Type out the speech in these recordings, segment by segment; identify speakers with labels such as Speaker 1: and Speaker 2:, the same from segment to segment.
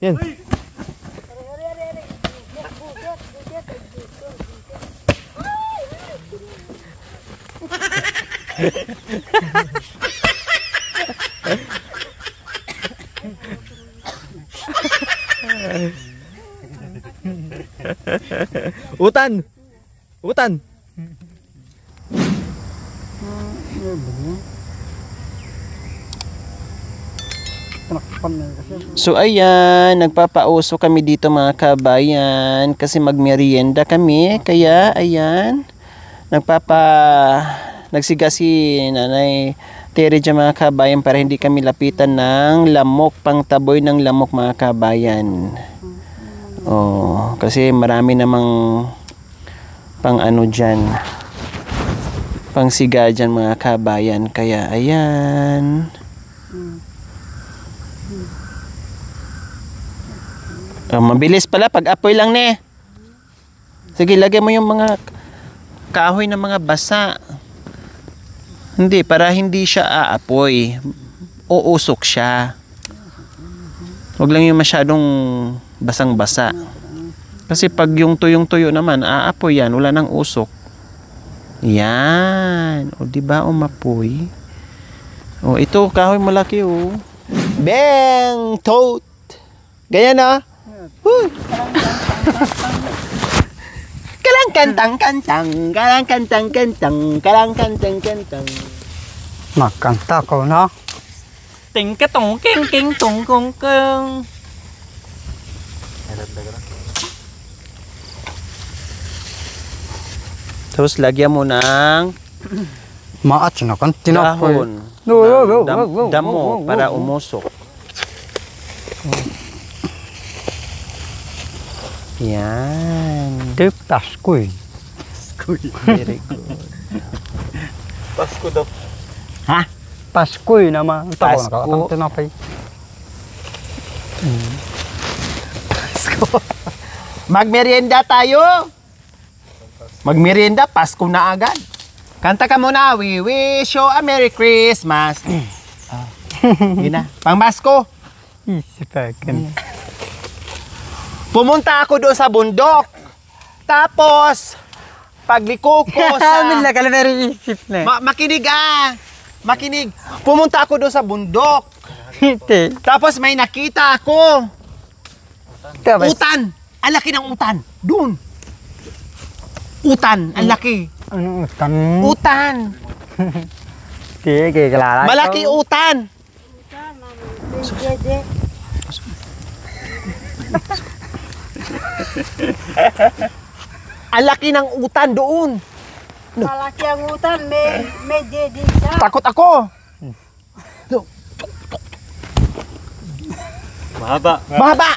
Speaker 1: Yan. Utan. Utan. So ayan, nagpapauso kami dito mga kabayan kasi magmerienda kami. Kaya ayan, nagsiga si Nanay Tere dyan mga kabayan para hindi kami lapitan ng lamok, pang taboy ng lamok mga kabayan. Oh, kasi marami namang pang ano dyan, pang siga dyan mga kabayan. Kaya ayan. Oh, mabilis pala pag apoy lang ne. Sige, lagay mo yung mga kahoy ng mga basa. Hindi, para hindi siya aapoy. Uusok siya. Huwag lang yung masyadong basang-basa. Kasi pag yung tuyong-tuyo naman, aapoy yan. Wala nang usok. Yan. O, diba umapoy? O, ito, kahoy malaki o. Bang! Toad! Ganyan na. Kalang kantang-kantang, kalang kantang-kantang, kalang kantang-kantang.
Speaker 2: Magkanta ko na.
Speaker 1: Ting ka tong king king tong kong kong. Tapos lagyan mo ng
Speaker 2: Maat na kan tinapoy.
Speaker 1: dahon. Damo para umusok. Yan.
Speaker 2: Di Paskoy.
Speaker 1: Very good.
Speaker 3: Pasko daw.
Speaker 2: Ha? Paskoy naman.
Speaker 1: Pasko.
Speaker 2: Pasko. Tinapay.
Speaker 1: Magmerienda tayo. Magmerienda, Pasko na agad. Kanta ka muna. We wish you a Merry Christmas. Yun na. Pang Pasko.
Speaker 2: Isipakin.
Speaker 1: Pumunta ako doon sa bundok. Tapos, pagliko ko sa...
Speaker 2: Amin na ka na very isip na.
Speaker 1: makinig ah. Makinig. Pumunta ako doon sa bundok.
Speaker 2: Hindi.
Speaker 1: Tapos may nakita ako.
Speaker 2: Tapos,
Speaker 1: Utan. Ang laki ng utan. Doon. Utan. Ang laki.
Speaker 2: ano utan?
Speaker 1: Utan.
Speaker 2: Sige, kilala ko.
Speaker 1: Malaki utan. Ang laki ng utan doon.
Speaker 4: Malaki ang utan, may dedin sa.
Speaker 1: Takot ako.
Speaker 3: Mahaba.
Speaker 1: Mahaba.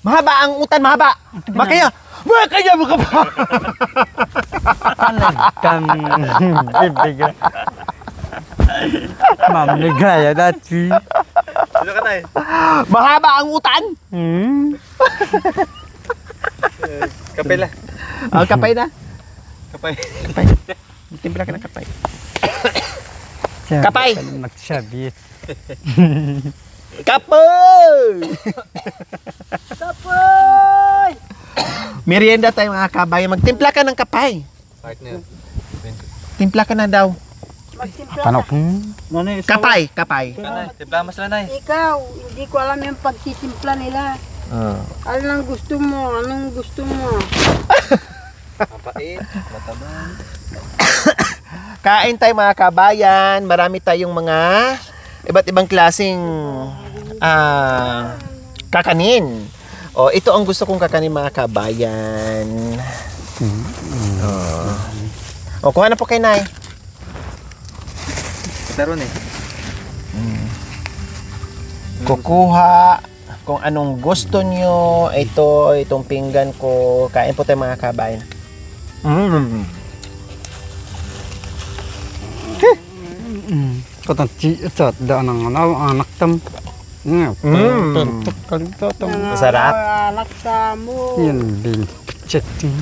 Speaker 1: Mahaba ang utan, mahaba. Makaya mga pa.
Speaker 2: Talagang bibigyan. Mamigaya dati.
Speaker 3: Sino ka na eh?
Speaker 1: Mahaba ang utan.
Speaker 3: Kapay la.
Speaker 1: Kapay na.
Speaker 3: Kapay.
Speaker 1: Kapay. Timpla ka ng kapay. Kapay.
Speaker 2: Magsabit.
Speaker 1: Kapay!
Speaker 4: Tapoy!
Speaker 1: Merienda tayo mga kabayan. Magtimpla ka ng kapay.
Speaker 3: Partner.
Speaker 1: Timpla ka na daw.
Speaker 4: Magtimpla
Speaker 2: Tanok.
Speaker 4: ka.
Speaker 1: Kapay, kapay.
Speaker 3: Nanay, timpla mas nanay.
Speaker 4: Ikaw, hindi ko alam yung pagtitimpla nila. Anong gusto mo? Anong gusto mo?
Speaker 3: Mapait, matabang.
Speaker 1: Kain tayo mga kabayan. Marami tayong mga iba't ibang klaseng kakanin. O, ito ang gusto kong kakanin mga kabayan. O, kuha na po kay Nay.
Speaker 3: Taron eh.
Speaker 1: Kukuha kung anong gusto nyo. Itong pinggan ko. Kain po tayo mga kabayan.
Speaker 2: Katanti at daan ng anak tam.
Speaker 1: Masarap.
Speaker 4: Anak sa mo.
Speaker 2: Yan bin. Chating.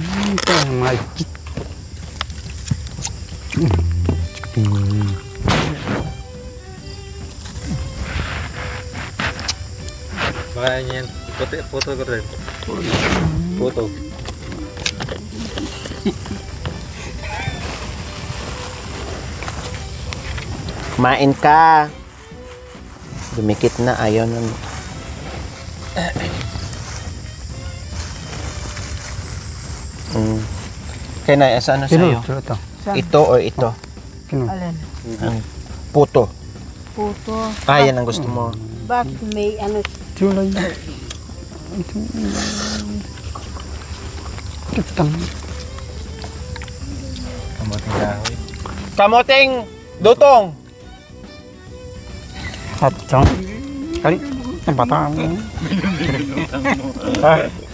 Speaker 2: Magkit.
Speaker 3: Baka yan. Puto ko rin. Puto.
Speaker 1: Kumain ka. Dumikit na, ayaw nun. Kaya na, saan na sa'yo?
Speaker 2: Ito.
Speaker 1: Ito or ito?
Speaker 4: Alin?
Speaker 1: Ang puto.
Speaker 4: Puto.
Speaker 1: Ah, yan ang gusto mo.
Speaker 4: Bakit may ano?
Speaker 2: Tulay. Kitang.
Speaker 3: Kamuting kahoy.
Speaker 1: Kamoting dutong.
Speaker 2: Hatang. Kali. Ang bata.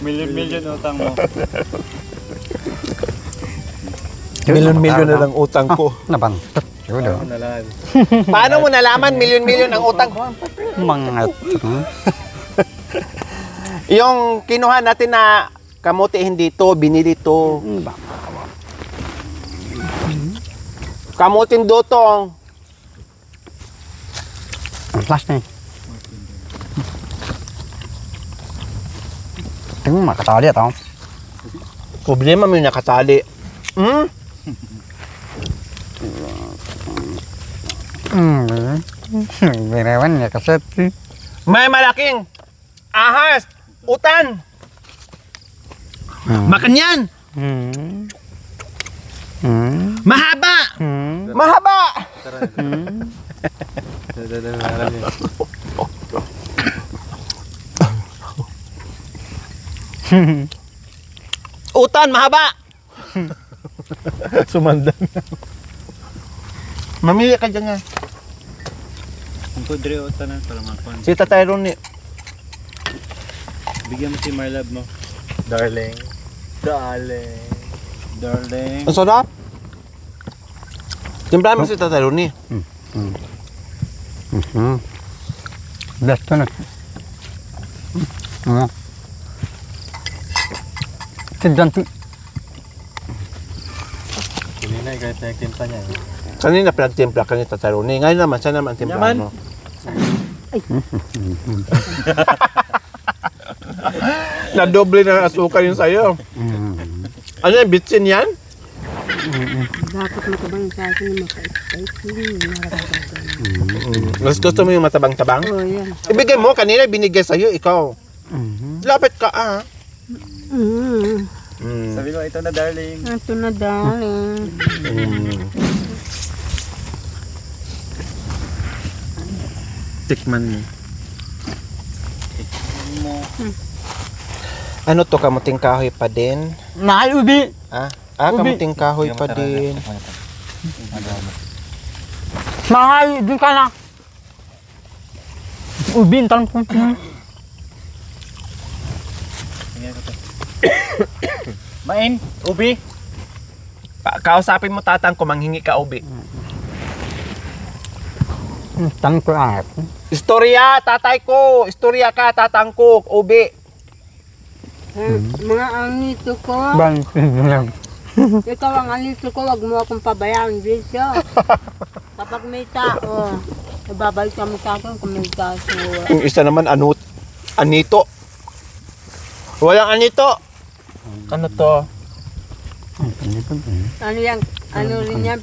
Speaker 3: Milyon utang mo.
Speaker 1: Milyon-milyon na lang utang ko.
Speaker 2: Nabantot. Yun.
Speaker 3: Nalaan.
Speaker 1: Paano mo nalaman milyon-milyon ang utang ko?
Speaker 2: Mga
Speaker 1: Yung kinuha natin na kamote hindi to, binili to. Kamuting dutong.
Speaker 2: ang last na eh. Tingnan mo, makatali ito.
Speaker 1: Problema mo yung nakatali. Hmm?
Speaker 2: Binawan niya kasi.
Speaker 1: May malaking ahas, utan. Makan yan. Mahaba. Mahaba. Utan, mahaba. Sumandan. Mamili ka dyan nga.
Speaker 3: Kung pudre o tanan para makuha.
Speaker 1: Si Tatay Ronnie.
Speaker 3: Bigyan mo si my love mo. Darling. Darling. Darling.
Speaker 1: Ang sarap. Timplahan mo si Tatay Ronnie.
Speaker 2: Last to na. Tidyan to.
Speaker 3: Kanina kahit nagtimpa niya.
Speaker 1: Kanina pinagtimpla ka ni Tatay Ronnie. Ngayon naman, siya naman timplahan mo. Nadoble na asukal yun sa'yo. Ano yan, bitsin yan?
Speaker 4: Dapat matabang sa akin yung maka-spicy.
Speaker 1: Mas gusto mo yung matabang-tabang?
Speaker 4: Oh, yan.
Speaker 1: Ibigay mo, kanina binigay sa'yo, ikaw. Lapit ka ah.
Speaker 3: Sabi ko, ito na darling.
Speaker 4: Ito na darling.
Speaker 1: Tikman mo. Ano to, kamuting kahoy pa din?
Speaker 2: Naay ubi.
Speaker 1: Ah,
Speaker 2: Ubi.
Speaker 1: kamuting kahoy pa din.
Speaker 2: Naay, dun ka na. Ubi, ang tanong ko.
Speaker 3: Main, ubi.
Speaker 1: Kausapin mo tatang ko, manghingi ka ubi.
Speaker 2: Tanong ko ang
Speaker 1: Istorya, tatay ko! Istorya ka, tatang ko, ubi.
Speaker 4: Mga anito ko.
Speaker 2: Bang,
Speaker 4: Ikaw ang anito ko, wag mo akong pabayaan, Bisyo. Kapag may tao, ibabalik ka mo sa akin kung may tao.
Speaker 1: Yung isa naman, anito. Walang anito. Ano to?
Speaker 4: Ano yan? Ano rin yan?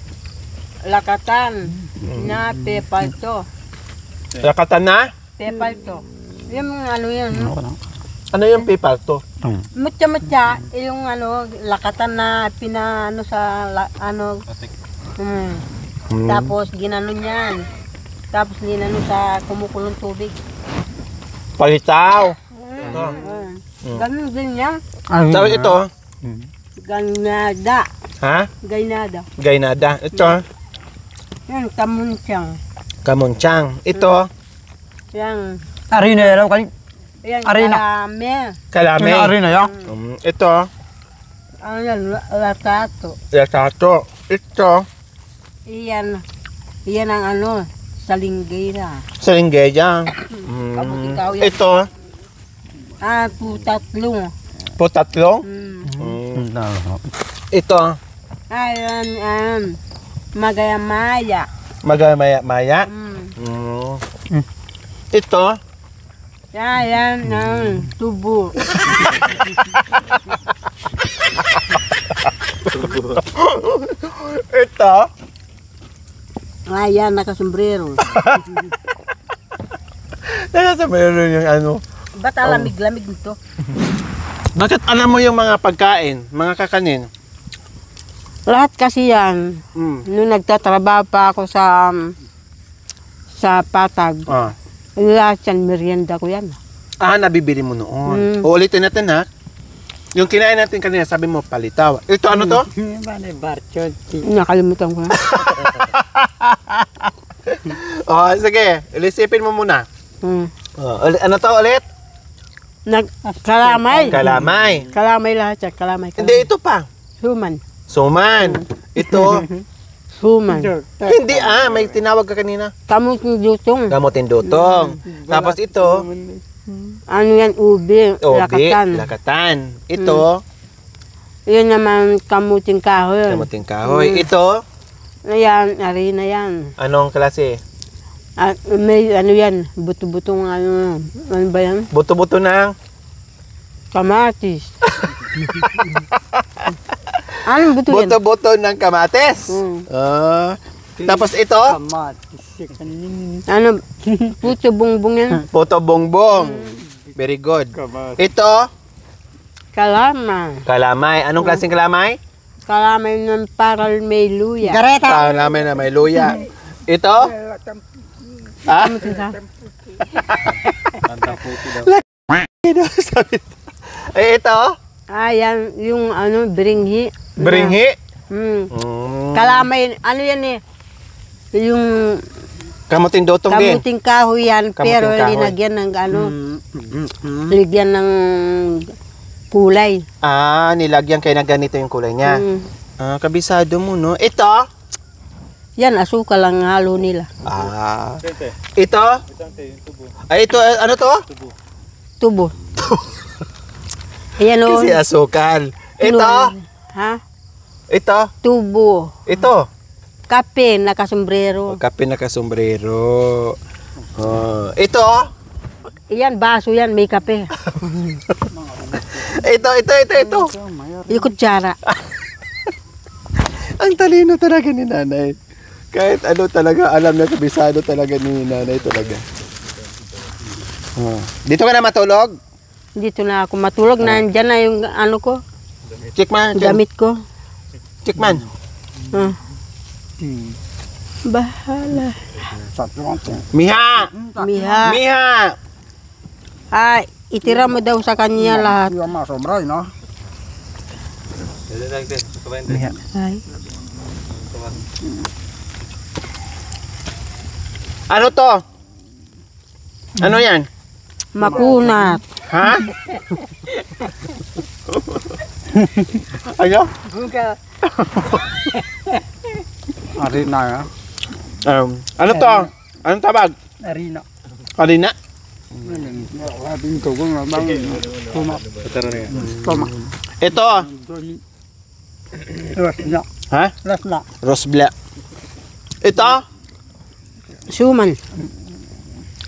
Speaker 4: Lakatan na pepalto.
Speaker 1: Lakatan na?
Speaker 4: Pepalto. Yung ano yan, no?
Speaker 1: Ano yung pipal to?
Speaker 4: Mutya-mutya, yung ano, lakatan na pinaano sa, ano, tapos ginano niyan. Tapos ginano sa kumukulong tubig.
Speaker 1: Palitaw.
Speaker 4: Ganun din yan.
Speaker 1: Tapos ito,
Speaker 4: Ganada.
Speaker 1: ha?
Speaker 4: Gaynada.
Speaker 1: Gaynada. Ito,
Speaker 4: Yan, kamunsyang.
Speaker 1: kamunchang. Ito,
Speaker 4: Yan.
Speaker 2: Ari na yaraw kali.
Speaker 4: Yan,
Speaker 2: Arena.
Speaker 4: karame.
Speaker 1: kalame.
Speaker 2: Ari na ya.
Speaker 1: Ito,
Speaker 4: Ano yan, latato.
Speaker 1: latato. Ito,
Speaker 4: Iyan. Iyan ang ano, salinggera.
Speaker 1: saringgeya.
Speaker 4: Kapag ikaw yan.
Speaker 1: Ito,
Speaker 4: Putatlo.
Speaker 1: potatlong. Ito,
Speaker 4: Ayan, magayamaya.
Speaker 1: magamaya-maya. Ito,
Speaker 4: Yan, tubo.
Speaker 1: Ito?
Speaker 4: Yan, nakasombrero.
Speaker 1: Nasa meron yung ano.
Speaker 4: Ba't alamig-lamig nito?
Speaker 1: Bakit alam mo yung mga pagkain, mga kakanin?
Speaker 4: Lahat kasi yan, nung nagtatrabaho pa ako sa Patag,
Speaker 1: Ah.
Speaker 4: lahat yan, merienda ko yan.
Speaker 1: Nabibili mo noon. Uulitin natin ha. Yung kinain natin kanina, sabi mo palitaw. Ito ano to?
Speaker 4: Nakalimutan ko na.
Speaker 1: Sige. Ilisipin mo muna. Ano to ulit?
Speaker 4: Kalamay.
Speaker 1: Kalamay.
Speaker 4: Kalamay lahat yan, kalamay.
Speaker 1: Hindi, ito pa.
Speaker 4: Suman.
Speaker 1: Suman. Ito.
Speaker 4: Suman.
Speaker 1: Hindi may tinawag ka kanina.
Speaker 4: Kamuting lutong.
Speaker 1: Gamutin dutong. Tapos ito,
Speaker 4: Ano yan, ubi. Lakatan.
Speaker 1: lakatan. Ito,
Speaker 4: Yun naman, kamuting kahoy.
Speaker 1: gamuting kahoy. Ito,
Speaker 4: Ayan, harina yan.
Speaker 1: anong klase?
Speaker 4: At may ano yan, buto-butong ano ba yan?
Speaker 1: Buto-buto ng
Speaker 4: Kamatis. Anong buto yan?
Speaker 1: buto-buto ng kamates. Tapos ito,
Speaker 4: Ano, puto bongbong yan?
Speaker 1: puto bongbong. Very good. Ito,
Speaker 4: Kalamay.
Speaker 1: kalamay. Anong klaseng kalamay?
Speaker 4: Kalamay ng paral may luya.
Speaker 1: Kalamay na may luya. Ito?
Speaker 4: Kamuting ka?
Speaker 1: Ito?
Speaker 4: Yan, yung ano, beringhi.
Speaker 1: Beringhi?
Speaker 4: Kalamay, ano yan eh? Yung
Speaker 1: Kamuting dotong din.
Speaker 4: kamuting kahoy yan,
Speaker 1: Kamuting
Speaker 4: pero
Speaker 1: kahoy.
Speaker 4: linagyan ng ano, linagyan ng kulay.
Speaker 1: Nilagyan kayo na ganito yung kulay niya. Kabisado mo, no? Ito?
Speaker 4: Yan, asukal lang halo nila.
Speaker 1: Ito? Ito, ano to?
Speaker 4: Tubo. Ayan o.
Speaker 1: Kasi asukal. Ito?
Speaker 4: Ha?
Speaker 1: Ito?
Speaker 4: Tubo.
Speaker 1: Ito?
Speaker 4: Kape, nakasombrero.
Speaker 1: Kape na kasombrero. Ito?
Speaker 4: Yan, baso yan, may kape.
Speaker 1: Ito.
Speaker 4: Yung kutsara.
Speaker 1: Ang talino talaga ni nanay. Kahit ano talaga, alam na kabisado talaga ni nanay talaga. Dito ka na matulog?
Speaker 4: Dito na ako matulog. Nandyan na yung ano ko,
Speaker 1: Chikman.
Speaker 4: gamit ko.
Speaker 1: Chikman.
Speaker 4: Bahala.
Speaker 1: Miha!
Speaker 4: Miha.
Speaker 1: Miha!
Speaker 4: Itira mo daw sa kanya lahat. Ay.
Speaker 1: Ano to? Ano yan?
Speaker 4: Makunat.
Speaker 1: Ha? Ano?
Speaker 2: Arina ya.
Speaker 1: Ano to? Anong tawag?
Speaker 2: Arina.
Speaker 1: Kalina?
Speaker 2: Ating tugong na bang toma.
Speaker 1: Ito.
Speaker 2: Rasna.
Speaker 1: Ha?
Speaker 2: Rasna.
Speaker 1: Rosbla. Ito.
Speaker 4: Suman.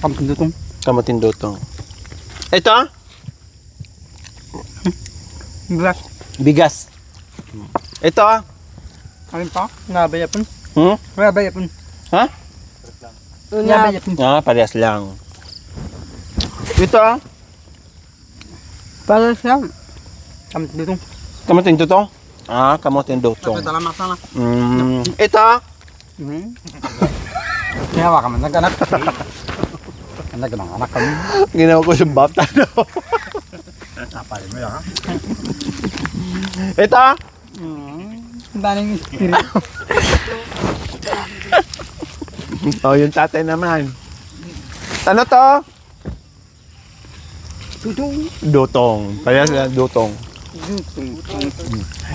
Speaker 2: Kamuting dutong.
Speaker 1: Kamutin dutong. Ito.
Speaker 2: Glass.
Speaker 1: Bigas. Ito.
Speaker 2: Alin pa? Nabaya pun. Nabaya pun.
Speaker 1: Ha?
Speaker 2: Nabaya pun.
Speaker 1: Parehas lang. Ito.
Speaker 4: Para siya.
Speaker 2: Kamuting dutong.
Speaker 1: Kamutin dutong. Kamutin dutong.
Speaker 2: Salamat sana.
Speaker 1: Ito.
Speaker 2: Kaya ka man nag-anak. Anak kami.
Speaker 1: Ginawa ko yung bata.
Speaker 2: Napalin mo yan ha?
Speaker 1: Ito.
Speaker 2: Daning spirit.
Speaker 1: Yung tatay naman. Ano to? Dutong. Parehas lang, dutong.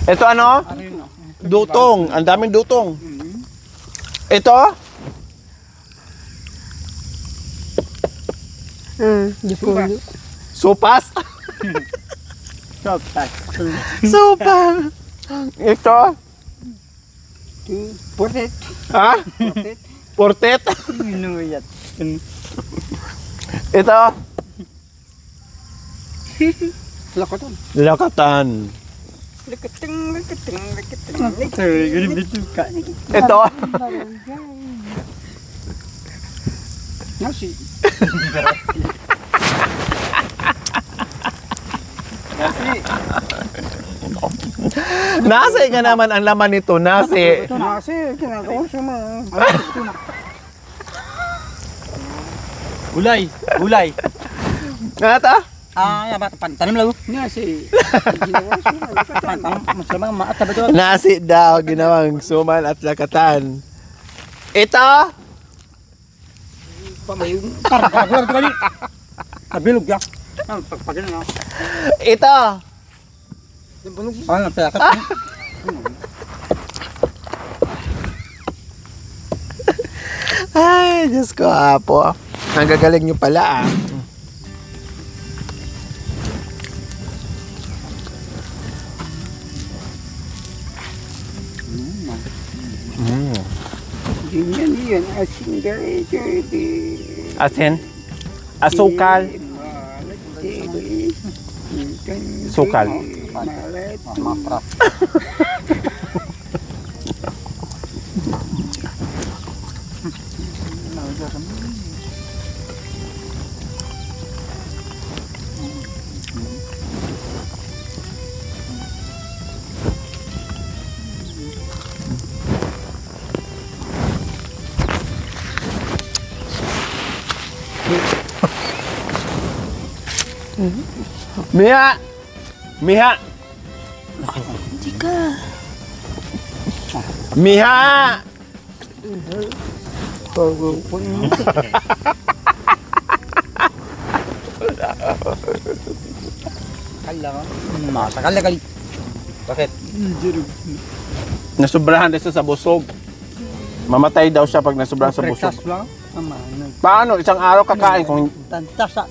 Speaker 1: Ito ano? Dutong. Ang daming dutong. Ito?
Speaker 4: Dipulo.
Speaker 1: Sopas?
Speaker 2: Sopas.
Speaker 1: Sopas. Ito?
Speaker 2: Portet.
Speaker 1: Ha? Portet?
Speaker 2: Minuyat.
Speaker 1: Ito?
Speaker 2: Lakatan.
Speaker 1: Lakatan.
Speaker 2: Lakating. Ganun dito ka.
Speaker 1: Ito.
Speaker 2: Nasi.
Speaker 1: Nasi nga naman ang laman nito, nasi.
Speaker 2: Ito nasi. Kinagawa siya ma.
Speaker 3: Gulay. Gulay.
Speaker 1: Nga ta?
Speaker 2: Ah, ya tanim lagu. Nasi. Ginawa siya. Lakatan. Masama maat betul.
Speaker 1: Nasi daw, ginawang suman at lakatan. Ito?
Speaker 2: Pamayun. Parang kali. Nabilog ya. Pagpagin na.
Speaker 1: Ito?
Speaker 2: Parang napayakat.
Speaker 1: Ay, Diyos ko, apo. Ang gagaling nyo pala, ah.
Speaker 2: Yan, asin gali.
Speaker 1: Asin? Asukal? Sukal.
Speaker 2: Maprap.
Speaker 1: Miha! Miha! Miha!
Speaker 2: Masakal na kali.
Speaker 3: Bakit?
Speaker 1: Nasubrahan din siya sa busog. Mamatay daw siya pag nasubrahan sa busog.
Speaker 2: Breakfast lang.
Speaker 1: Paano? Isang araw kakain kung
Speaker 2: Tantasa.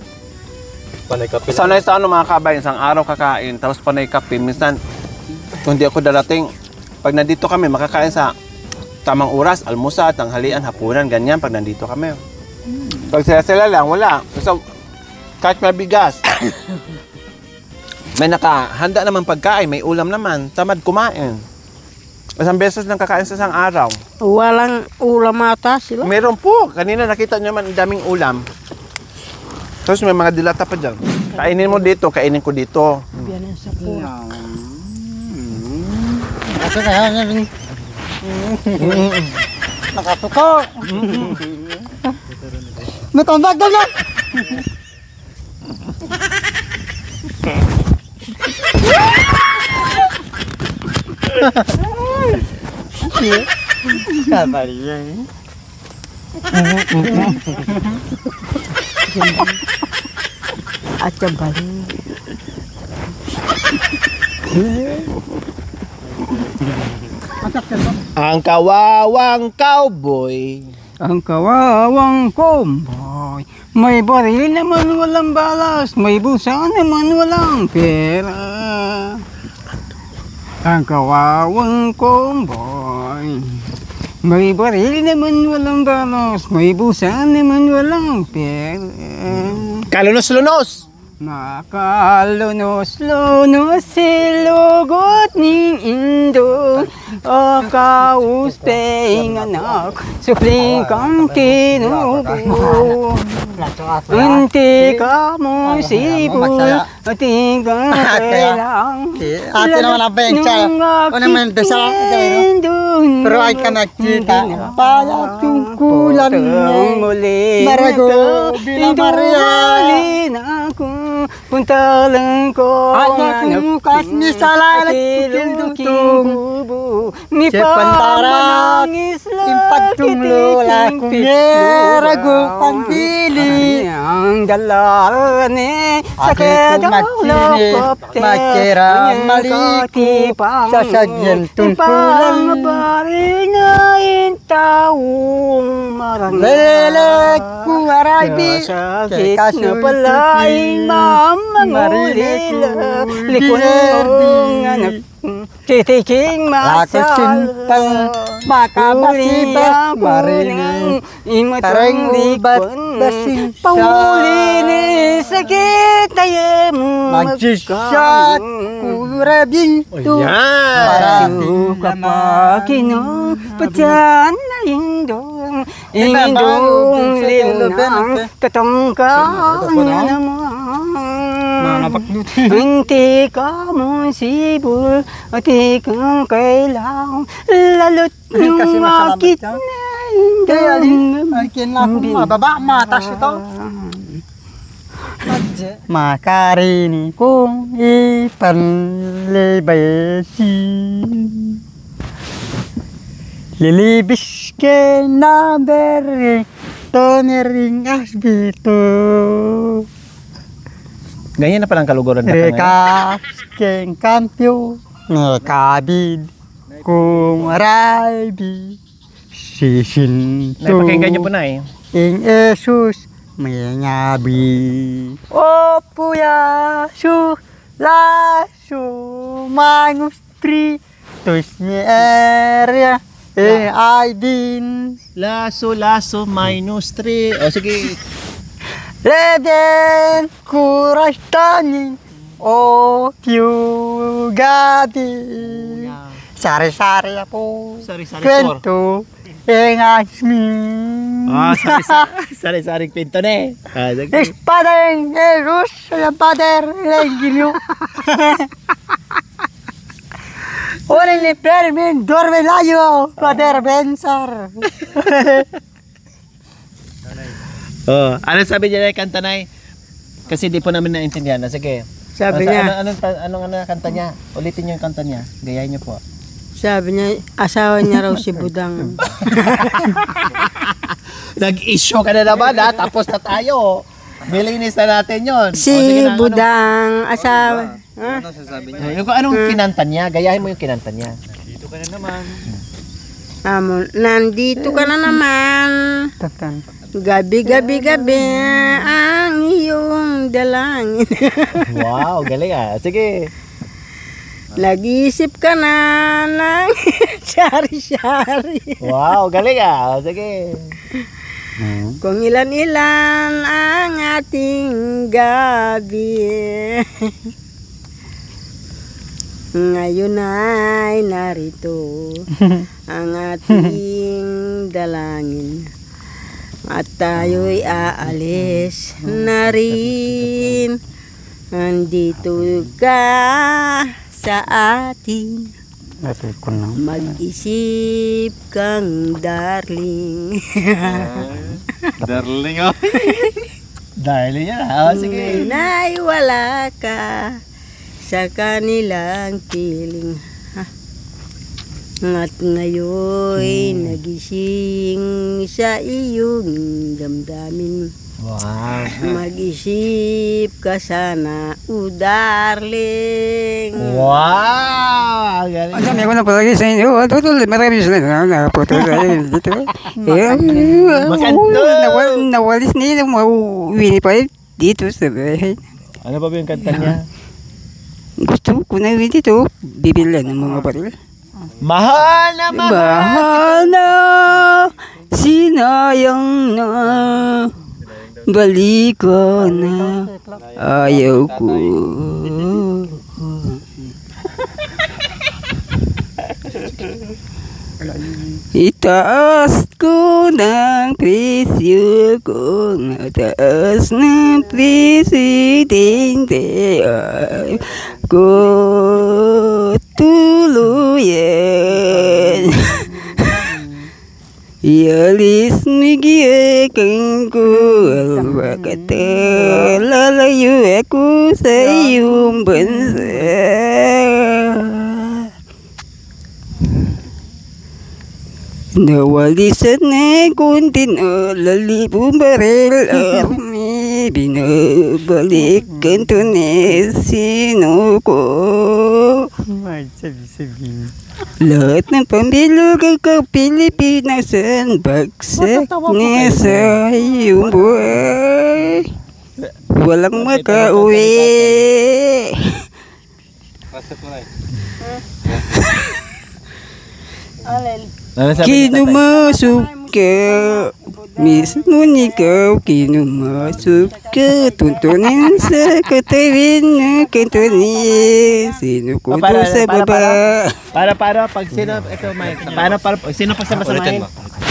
Speaker 3: Panay kape.
Speaker 1: sanay sa ano mga kabayan, isang araw kakain, tapos panay kape. Minsan, kung hindi ako darating, pag nandito kami, makakain sa tamang oras, almusal, tanghalian, hapunan, ganyan, pag nandito kami. Pag sila lang, wala. So, kahit mabigas, may nakahanda naman pagkain, may ulam naman, tamad kumain. Isang beses lang kakain sa isang araw.
Speaker 4: Walang ulam ata sila.
Speaker 1: Meron po, kanina nakita nyo naman ang daming ulam. Tapos may mga dilata pa dyan. Kainin mo dito, kainin ko dito.
Speaker 4: Yan ang sa po.
Speaker 2: Kasi kaya na rin. Nakatuko. Matambag daw na. Kabali yan.
Speaker 4: At yung bali.
Speaker 1: Ang kawawang cowboy.
Speaker 2: Ang kawawang komboy, may baril naman walang balas, may busa naman walang pera. Ang kawawang komboy, may baril naman walang balas, may busa naman walang pera.
Speaker 1: Kalunos-lunos!
Speaker 2: Makalunos-lunos silugot ning indo, o kauspeng anak, supling kang kinubo. Unti ka mo sibol, unti kang kailang.
Speaker 5: Ate naman ang bengsa. O naman desa. Pero ay ka nagkita. Pala tungkulan
Speaker 2: muli.
Speaker 5: Marago, Bila Maria.
Speaker 2: Punta lang ko.
Speaker 5: Anak mo kasni salalat kutildutong.
Speaker 2: Ni
Speaker 5: Pantara. Impagtunglo la kumerago pambili.
Speaker 2: Ang dalane sa
Speaker 5: Ate ko magsini. Magkira maliki. Sa sadyang tungkulan.
Speaker 2: Pang na taong marang.
Speaker 5: Lelek ku arabi.
Speaker 2: Sakit na pala'y mamangulila. Likod mong anak. Titiking
Speaker 5: Ako
Speaker 2: masal.
Speaker 5: simpang makabasibat marinig. Tareng ubat basing
Speaker 2: Pauli ni sakit tayo mo
Speaker 5: magsisat kurabi to.
Speaker 2: Parating kapakino Pagyan na indong Indong linang Katongkaw na naman Hindi ka mo sibol At ikang kailang Lalot yung akit na indong
Speaker 5: Akin lang ako mababa, matas ito. Makarini kong ipanlibayasin. Lilibis ke nabering tonering asbito.
Speaker 1: Ganyan na palang kaluguran na ngayon.
Speaker 5: Rekas keng kampyo nekabid kung raibi sisinto.
Speaker 1: Napakinggan niyo po na eh.
Speaker 5: Ing Jesus may ngabi. O puya su la su manus tri tus mi area ay din
Speaker 1: Laso, minus 3. O sige.
Speaker 5: Reden kurastanin o più gabi. Sari-sari po.
Speaker 1: Sari-sari
Speaker 5: Kwento ing asmin.
Speaker 1: Ah, sari-saring pinto na eh. Ah, sige.
Speaker 5: Espadeng Jesus, el Padre Legilio. Ora le permen dorme layo, Padre Bensar.
Speaker 1: Oh, ano sabi niya na kanta na eh? Kasi di po namin naintindihan. Sige.
Speaker 4: Sabi niya,
Speaker 1: Anong kanta niya? Ulitin niyo yung kanta niya. Gayahin niyo po.
Speaker 4: sabi niya, asawa niya raw si Budang.
Speaker 1: Nag-issue ka na naman ha, tapos na tayo. Bilinis na natin yun.
Speaker 4: Si Budang, asawa. Ha?
Speaker 1: Anong kinanta niya? Gayahin mo yung kinanta niya.
Speaker 4: Nandito ka na naman. Gabi ang iyong dalangin.
Speaker 1: Wow, galing ah. Sige.
Speaker 4: Nag-isip ka na ng sari-sari.
Speaker 1: Wow, galing ah. Sige.
Speaker 4: Kung ilan-ilan ang ating gabi. Ngayon ay narito ang ating dalangin. At tayo'y aalis na rin. Nandito ka sa atin. Mag-isip kang darling.
Speaker 3: Darling oh.
Speaker 1: Darling yan ah. Sige.
Speaker 4: Ngayon ay wala ka sa kanilang piling. At ngayon nagising sa iyong damdamin.
Speaker 1: Wow.
Speaker 4: Mag-isip ka sana, darling.
Speaker 1: Wow. Galing.
Speaker 2: Ang dami ko na palagi sa inyo. Marami sila na napunta sa inyo dito.
Speaker 1: Maganda.
Speaker 2: Nawalis na yun. Mauwi pa dito sa bahay.
Speaker 1: Ano ba yung kanta niya?
Speaker 2: Gusto ko na yun dito. Bibila ng mga baril.
Speaker 1: Mahal na
Speaker 2: Mahal na, sinayang na, balik ka na, ayaw ko. Itaas ko ng presyo ko, nataas ng presyo, hindi ko tuluyan. Ialis migi kang ko, bakit lalayo ako sa iyong bansa. Nawalisan na kunti na lalipong baril army. Binabalik ang tunay sino ko. Lahat ng pamilog ang Pilipinas ang bagsak niya sa iyong buhay. Walang makauwi.
Speaker 4: Alin?
Speaker 1: Ano sabi ni tatay?
Speaker 2: Kinumasok ka, mismo ikaw kinumasok ka, tuntunin sa katawin na kantunin, sino ko to sa baba.
Speaker 1: Para pag sino ito Mike. Para pag sino pagsama-samahin?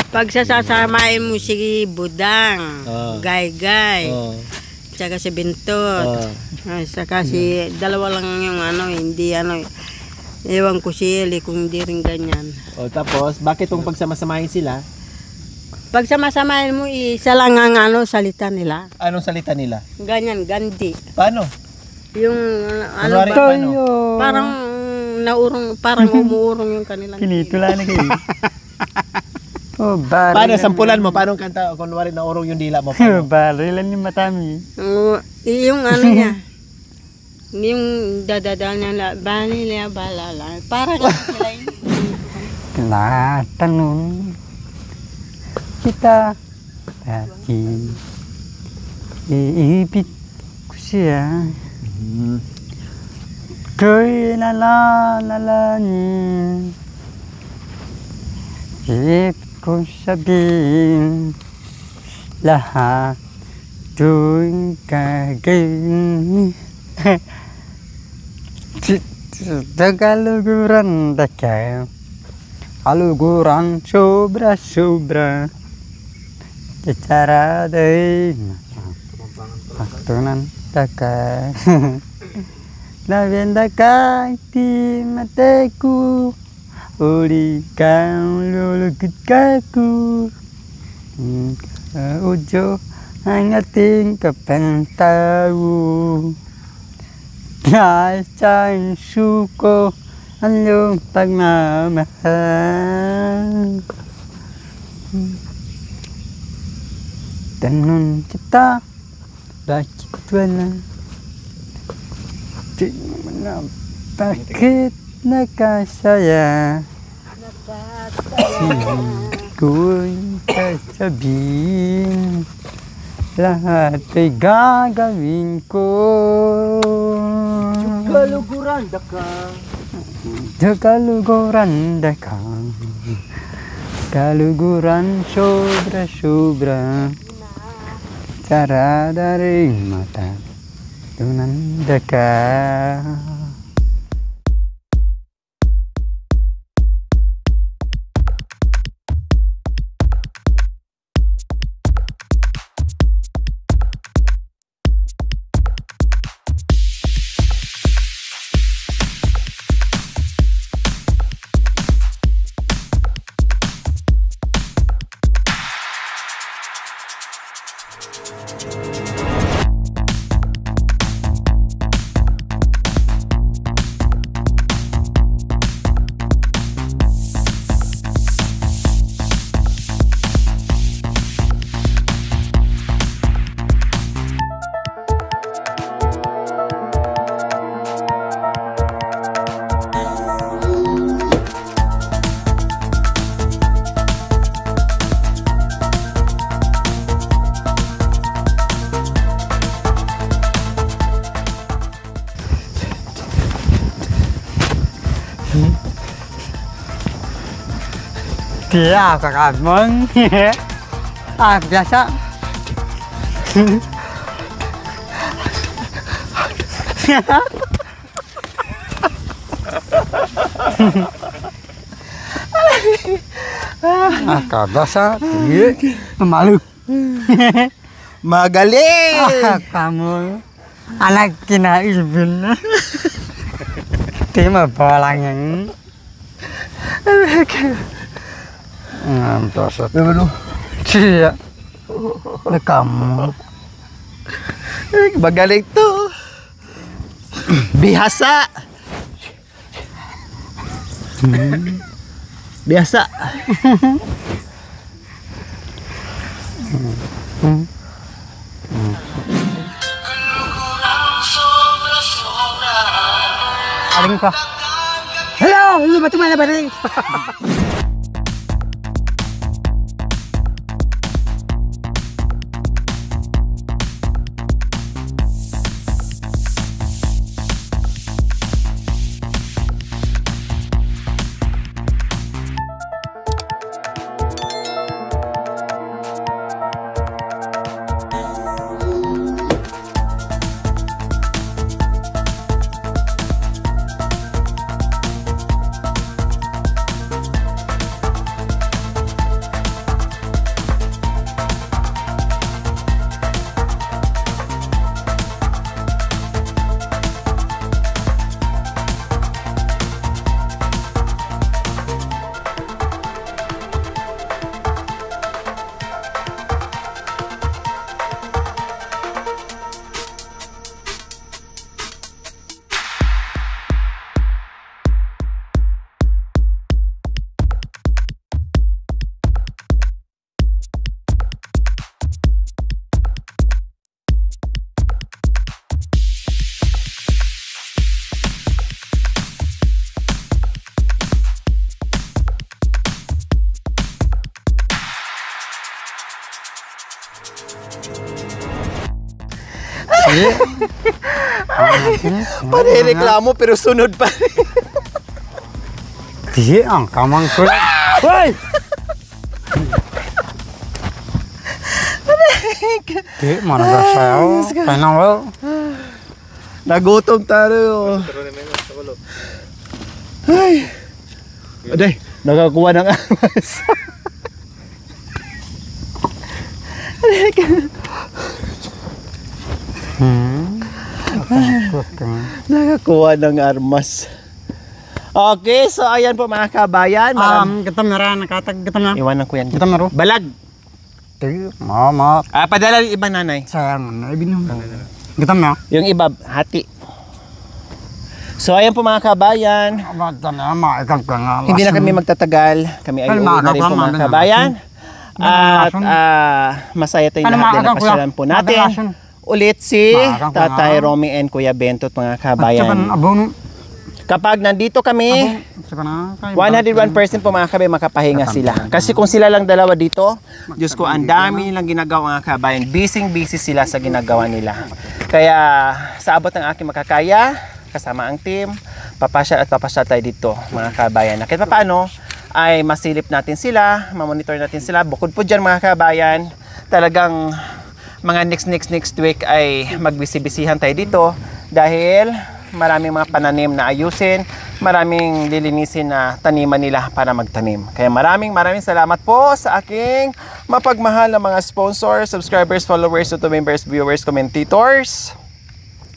Speaker 4: Pag sasasamain mo si Budang, Gay-Gay, tsaka si Bintot, saka si dalawa lang yung hindi ewan ko si Eli kung hindi rin ganyan.
Speaker 1: Tapos bakit kung pagsama-samahin sila?
Speaker 4: Pag sama-samahin mo, isa lang ang salita nila.
Speaker 1: Anong salita nila?
Speaker 4: Ganyan, gandi.
Speaker 1: Paano?
Speaker 4: Yung
Speaker 1: Kunwari,
Speaker 4: ba?
Speaker 1: paano?
Speaker 4: Parang parang umuurong yung kanilang.
Speaker 2: Kinitula na kayo. Oh, baril.
Speaker 1: Paano? Sampulan mo. Paano kanta? Kunwari naurong yung dila mo. Paano?
Speaker 2: Barilan yung matami.
Speaker 4: Yung niya. Yung dadadal niya, banila, balala. Parang sila yun.
Speaker 2: Tinatanong kita dati iibig ko siya. Ko'y nalalalanin, ibig ko sabihin lahat tuwing kagayin. Tagaluguran da ka, aluguran sobra-sobra, cara day patunan da ka, labenda ka iti mateku, uli kang lulugod kaku, ujo ang ating kapantao. Dahil sa suko ang iyong pagmamahal. Tanong kita, bakit wala? Di mo na, bakit nakasaya? Ko'y sasabihin, lahat ay gagawin ko.
Speaker 5: Kaluguran da ka.
Speaker 2: Kaluguran da ka. Kaluguran sobra-sobra. Cara dari mata tunan da ka. Dia kakamon. Biasa. Biasa. Malu.
Speaker 1: Magaling!
Speaker 2: Kamu anak kinaibil. Tema balang yang Biasa. Siya. Kamu.
Speaker 1: Magaling to. Bihasa. Biasa.
Speaker 2: Aling pa. Hello, lu macam mana balik?
Speaker 1: Panireklamo pero sunod pa rin.
Speaker 2: Di, ang kamang ko. Hoy! Di, mana ka sayo. Panang
Speaker 1: Nagutom tayo. Ay. Aday, nakakuha ng armas. Nakakuha ng armas. Okay, so ayan po mga kabayan.
Speaker 2: Kita mera nakatag kita na.
Speaker 1: Iwanan ko yan.
Speaker 2: Kita mero.
Speaker 1: Balag.
Speaker 2: Di, mama.
Speaker 1: Padala yung iba nanay.
Speaker 2: Sayang na ibinum. Kita na.
Speaker 1: Yung iba, hati. So ayan po mga kabayan.
Speaker 2: Bata na maikag ka nga.
Speaker 1: Hindi na kami magtatagal. Kami ay
Speaker 2: Ay,
Speaker 1: uuwi na rin po
Speaker 2: makakama,
Speaker 1: mga kabayan. At masaya tayong
Speaker 2: Ano,
Speaker 1: lahat din
Speaker 2: makakang
Speaker 1: napasyalan po
Speaker 2: kuya?
Speaker 1: natin.
Speaker 2: Makakasyon.
Speaker 1: Ulit si
Speaker 2: Makakang kuya.
Speaker 1: Tatay Romy and Kuya Bento at mga kabayan.
Speaker 2: Abon.
Speaker 1: Kapag nandito kami,
Speaker 2: Saka na.
Speaker 1: 101% po mga kabayan makapahinga sila. Kasi kung sila lang dalawa dito, Diyos ko, ang dami nilang ginagawa mga kabayan. Busy sila sa ginagawa nila. Kaya sa abot ng aking makakaya, kasama ang team, papasyal tayo dito mga kabayan. Kahit paano ay masilip natin sila, mamonitor natin sila. Bukod po dyan mga kabayan, talagang mga next week ay magbisi-bisihan tayo dito dahil maraming mga pananim na ayusin, maraming lilinisin na taniman nila para magtanim. Kaya maraming salamat po sa aking mapagmahal na mga sponsors, subscribers, followers, YouTube members, viewers, commentators.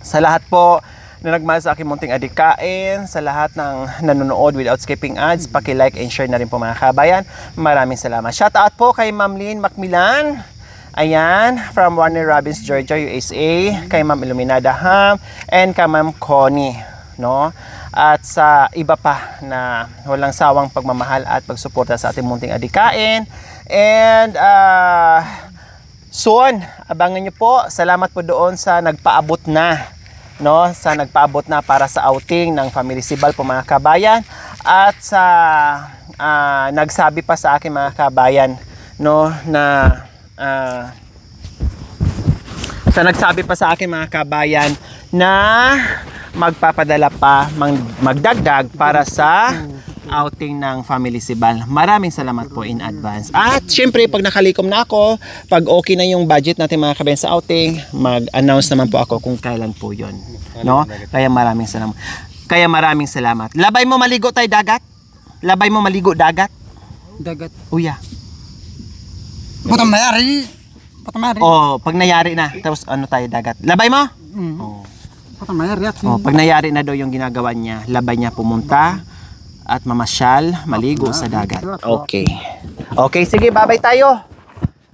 Speaker 1: Sa lahat po na nagmahal sa aking munting adikain, sa lahat ng nanonood without skipping ads, paki-like and share na rin po mga kabayan. Maraming salamat. Shout out po kay Ma'am Lynn Macmillan. Ayan, from Warner Robins, Georgia, USA, kay Ma'am Illuminada Ham, and kay Ma'am Connie, no? At sa iba pa na walang sawang pagmamahal at pagsuporta sa ating munting adikain. And soon, abangan nyo po. Salamat po doon sa nagpaabot na, no? Sa nagpaabot na para sa outing ng Family Sibal po mga kabayan. At sa nagsabi pa sa akin mga kabayan, no, na sa nagsabi pa sa akin mga kabayan na magpapadala pa, magdagdag para sa outing ng Family Sibal. Maraming salamat po in advance. At syempre, pag nakalikom na ako, pag okay na yung budget natin mga kabayan sa outing, mag-announce naman po ako kung kailan po yon, no? Kaya maraming salamat. Labay mo maligo tayo dagat? Labay mo maligo dagat?
Speaker 2: Dagat.
Speaker 1: Uya.
Speaker 2: Putang mayari.
Speaker 1: Oh, pag nayari na, tapos ano tayo dagat. Labay mo? Oh.
Speaker 2: Putang mayari at.
Speaker 1: Oh, pag nayari na daw yung ginagawa niya, labay niya pumunta at mamasyal, maligo sa dagat. Okay. Okay, sige, bye-bye tayo.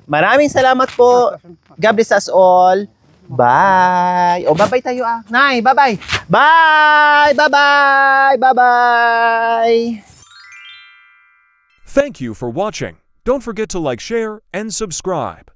Speaker 1: Maraming salamat po. God bless us all. Bye. Oh, bye-bye tayo ah. Nay, bye-bye. Bye. Bye-bye. Bye-bye.
Speaker 6: Thank you for watching. Don't forget to like, share, and subscribe.